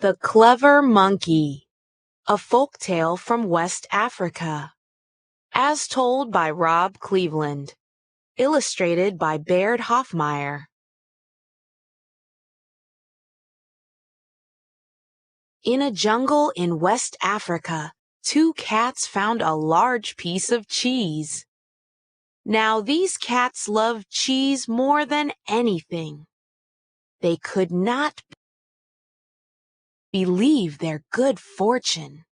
The Clever Monkey, a folktale from West Africa. As told by Rob Cleveland. Illustrated by Baird Hoffmeyer. In a jungle in West Africa, two cats found a large piece of cheese. Now these cats loved cheese more than anything. They could not believe their good fortune.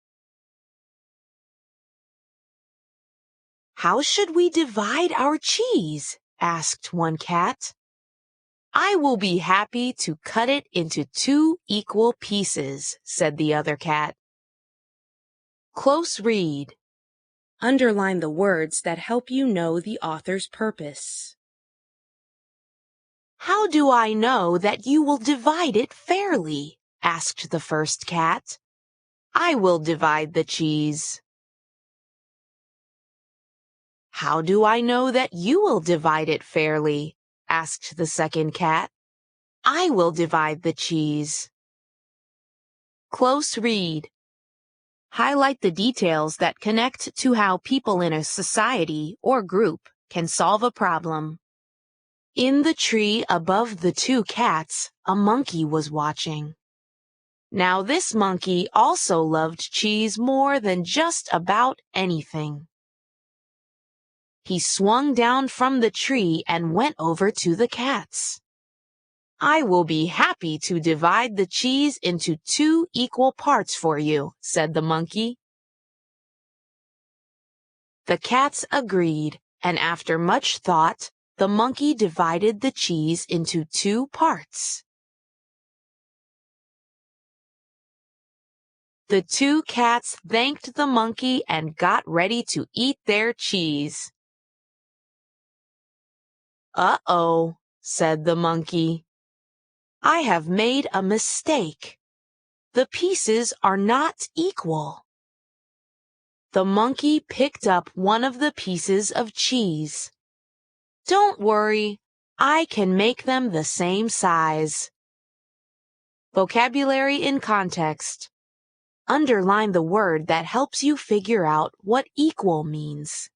"How should we divide our cheese?" asked one cat. "I will be happy to cut it into 2 equal pieces," said the other cat. Close read. Underline the words that help you know the author's purpose. "How do I know that you will divide it fairly?" asked the first cat. "I will divide the cheese." "How do I know that you will divide it fairly?" asked the second cat. "I will divide the cheese." Close read. Highlight the details that connect to how people in a society or group can solve a problem. In the tree above the two cats, a monkey was watching. Now this monkey also loved cheese more than just about anything. He swung down from the tree and went over to the cats. "I will be happy to divide the cheese into 2 equal parts for you," said the monkey. The cats agreed, and after much thought, the monkey divided the cheese into 2 parts. The 2 cats thanked the monkey and got ready to eat their cheese. "Uh-oh," said the monkey. "I have made a mistake. The pieces are not equal." The monkey picked up one of the pieces of cheese. "Don't worry, I can make them the same size." Vocabulary in context. Underline the word that helps you figure out what equal means.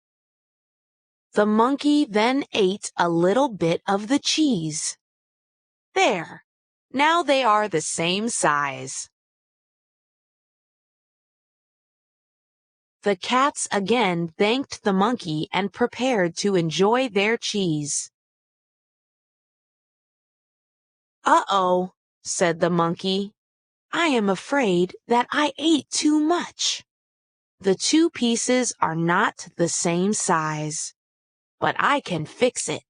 The monkey then ate a little bit of the cheese. There, now they are the same size. The cats again thanked the monkey and prepared to enjoy their cheese. "Uh-oh," said the monkey. "I am afraid that I ate too much. The 2 pieces are not the same size, but I can fix it."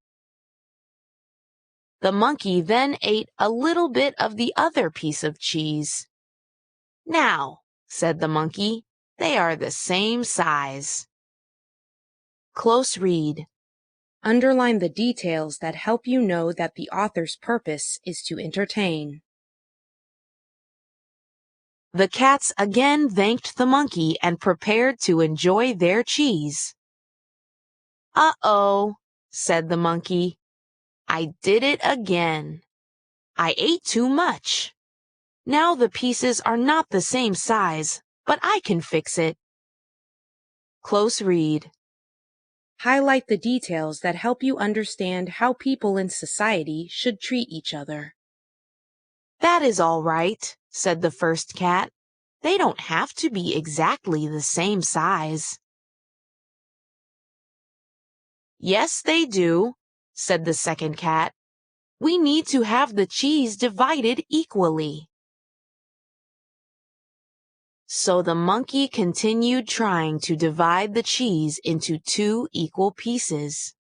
The monkey then ate a little bit of the other piece of cheese. "Now," said the monkey, "they are the same size." Close read. Underline the details that help you know that the author's purpose is to entertain. The cats again thanked the monkey and prepared to enjoy their cheese. "Uh-oh," said the monkey. "I did it again. I ate too much. Now the pieces are not the same size, but I can fix it." Close read. Highlight the details that help you understand how people in society should treat each other. "That is all right," said the first cat. "They don't have to be exactly the same size." "Yes, they do," said the second cat. "We need to have the cheese divided equally." So the monkey continued trying to divide the cheese into 2 equal pieces.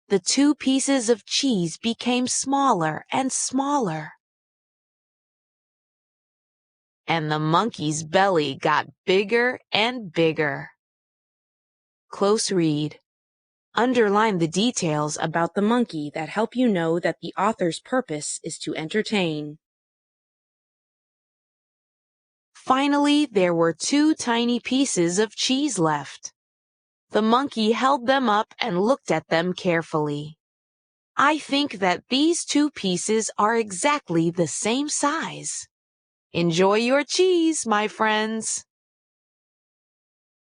The 2 pieces of cheese became smaller and smaller. And the monkey's belly got bigger and bigger. Close read. Underline the details about the monkey that help you know that the author's purpose is to entertain. Finally, there were 2 tiny pieces of cheese left. The monkey held them up and looked at them carefully. "I think that these 2 pieces are exactly the same size." Enjoy your cheese, my friends.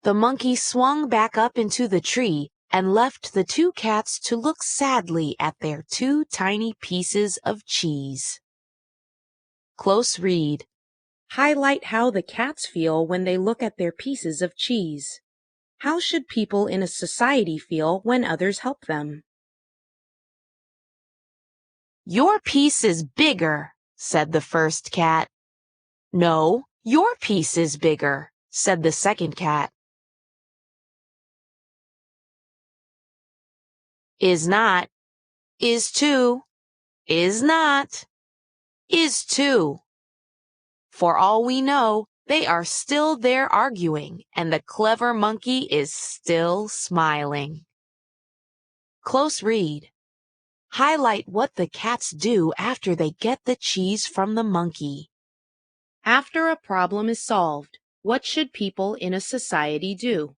The monkey swung back up into the tree and left the two cats to look sadly at their two tiny pieces of cheese. Close read. Highlight how the cats feel when they look at their pieces of cheese. How should people in a society feel when others help them? Your piece is bigger, said the first cat. No, your piece is bigger, said the second cat. Is not, is too, is not, is too. For all we know, they are still there arguing, and the clever monkey is still smiling. Close read. Highlight what the cats do after they get the cheese from the monkey. After a problem is solved, what should people in a society do?